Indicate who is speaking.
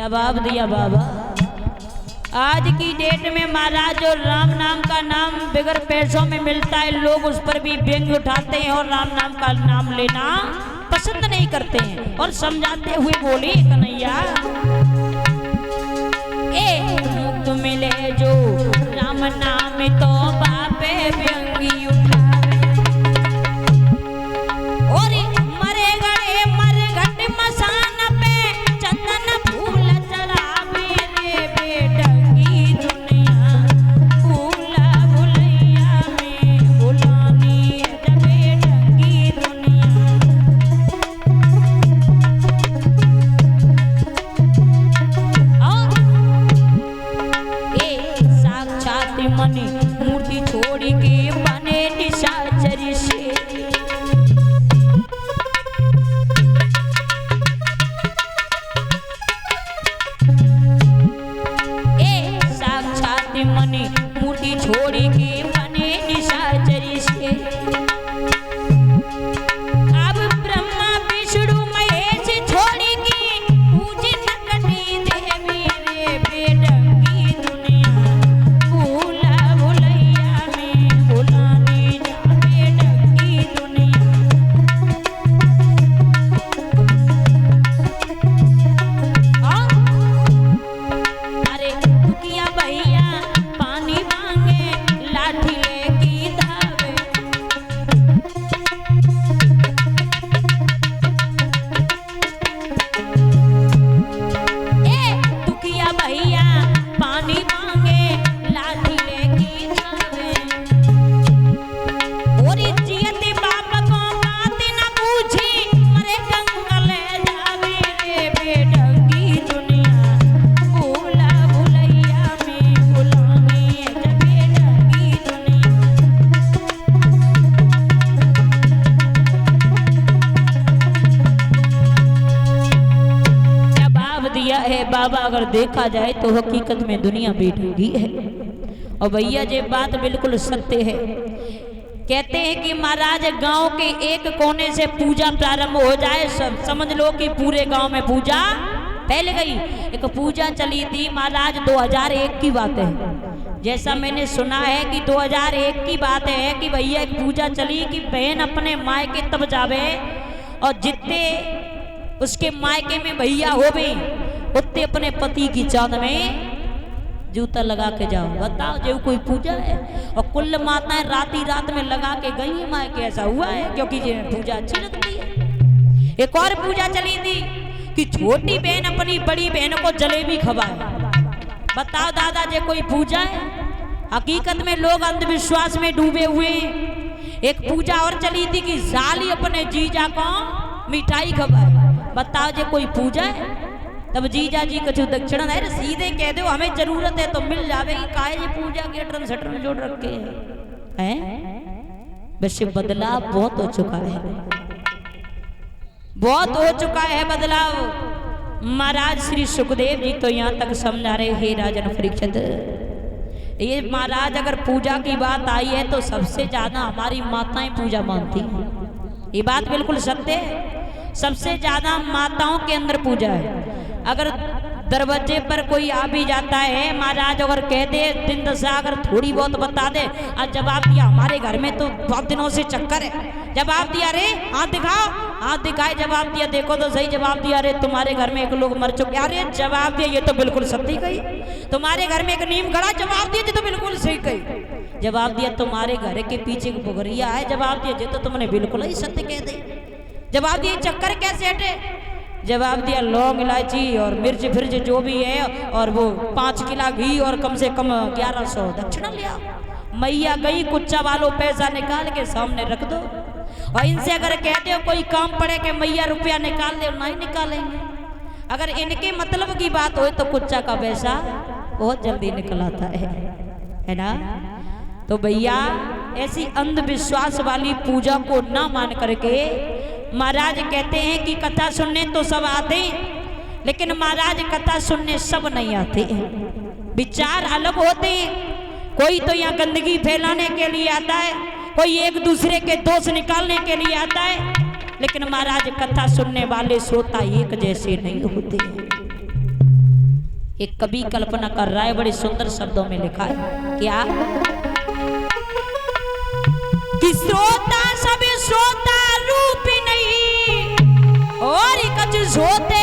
Speaker 1: जवाब दिया बाबा, आज की डेट में महाराज जो राम नाम का नाम बगैर पैसों में मिलता है, लोग उस पर भी व्यंग उठाते हैं और राम नाम का नाम लेना पसंद नहीं करते हैं। और समझाते हुए बोली, कन्हैया मुक्त मिले जो राम नाम तो बापे व्यंगी उठावे, और मरे गए मर घट मसान पे चंदन फूल चढ़ावे रे बेढंगी दुनिया भूला भुलैया में भुलानी है बेढंगी दुनिया। साक्षात मनी मूर्ति छोड़ के बने निशाचर से, साक्षात मनी मूर्ति छोड़ के बने निशाचर से। अब ब्रह्मा विष्णु महेश छोड़ के पूजे नकटी देवी रे बेढंगी दुनिया भूला भुलैया में भुलानी जा बेढंगी दुनिया। अरे दुखिया भैया पानी मांगे लाठी लेके धावे, दुखिया भैया पानी मांगे लाठी लेके धावे, और जियत बाप को बात न पूछी मरे कंगल जावे रे बेढंगी दुनिया भूला भुलैया में भुलानी है बेढंगी दुनिया। जवाब दिया है बाबा, अगर देखा जाए तो हकीकत में दुनिया बेढंगी है। और भैया ये बात बिल्कुल सत्य है। कहते हैं कि महाराज गांव के एक कोने से पूजा प्रारंभ हो जाए, सब समझ लो कि पूरे गांव में पूजा फैल गई। एक पूजा चली थी महाराज 2001 की बात है। जैसा मैंने सुना है कि 2001 की बात है कि भैया एक पूजा चली कि बहन अपने मायके तब जावे, और जितने उसके मायके में भैया हो भी उतने अपने पति की चांद में जूता लगा के जाओ। बताओ जो कोई पूजा है। और कुल माताएं रात में लगा के गई मायके, ऐसा हुआ है क्योंकि ये पूजा अच्छी लगती है। एक और पूजा चली थी कि छोटी बहन अपनी बड़ी बहन को जलेबी खवाए। बताओ दादा ये कोई पूजा है? हकीकत में लोग अंधविश्वास में डूबे हुए हैं। एक पूजा और चली थी कि साली अपने जीजा को मिठाई खवाए। बताओ ये कोई पूजा है? तब जीजा जी कछु दक्षिणा है, सीधे कह दो हमें जरूरत है तो मिल जाएगी। काहे ये पूजा के अटरन सटरन जोड़ रखे हैं। वैसे बदलाव बहुत हो चुका है, बहुत हो चुका है बदलाव। महाराज श्री सुखदेव जी तो यहाँ तक समझा रहे, हे राजन परीक्षित, ये महाराज अगर पूजा की बात आई है तो सबसे ज्यादा हमारी माताएं पूजा मानती हैं। ये बात बिल्कुल सत्य है। सबसे ज्यादा माताओं के अंदर पूजा है। अगर दरवाजे पर कोई आ भी जाता है महाराज, अगर कह दे दिन दशा अगर थोड़ी बहुत बता दे, और जवाब दिया हमारे घर में तो बहुत दिनों से चक्कर है। जवाब दिया रे हाथ दिखाओ, हाथ दिखाए, जवाब दिया देखो तो सही, जवाब दिया अरे तुम्हारे घर में एक लोग मर चुके, अरे जवाब दिया ये तो बिल्कुल सत्य कही। तुम्हारे घर में एक नीम खड़ा, जवाब दिया ये तो बिल्कुल सही कही। जवाब दिया तुम्हारे घर के पीछे एक बुगरिया है, जवाब दिया ये तो तुमने बिल्कुल ही सत्य कह दी। जवाब दिया चक्कर कैसे हटे? जवाब दिया लौंग इलायची और मिर्च फिर्च जो भी है, और वो 5 किलो घी और कम से कम 1100 दक्षिणा लिया। मैया गई, कुच्चा वालों पैसा निकाल के सामने रख दो। और इनसे अगर कहते हो कोई काम पड़े कि मैया रुपया निकाल दे, नहीं निकालेंगे। अगर इनके मतलब की बात हो तो कुच्चा का पैसा बहुत जल्दी निकल आता है ना। तो भैया ऐसी अंधविश्वास वाली पूजा को ना मान करके महाराज कहते हैं कि कथा सुनने तो सब आते, लेकिन महाराज कथा सुनने सब नहीं आते हैं। विचार अलग होते हैं। कोई तो यहाँ गंदगी फैलाने के लिए आता है, कोई एक दूसरे के दोष निकालने के लिए आता है, लेकिन महाराज कथा सुनने वाले श्रोता एक जैसे नहीं होते हैं। एक कवि कल्पना कर रहा है, बड़े सुंदर शब्दों में लिखा है क्या कि श्रोता सब श्रोता रूप नहीं और कछ होते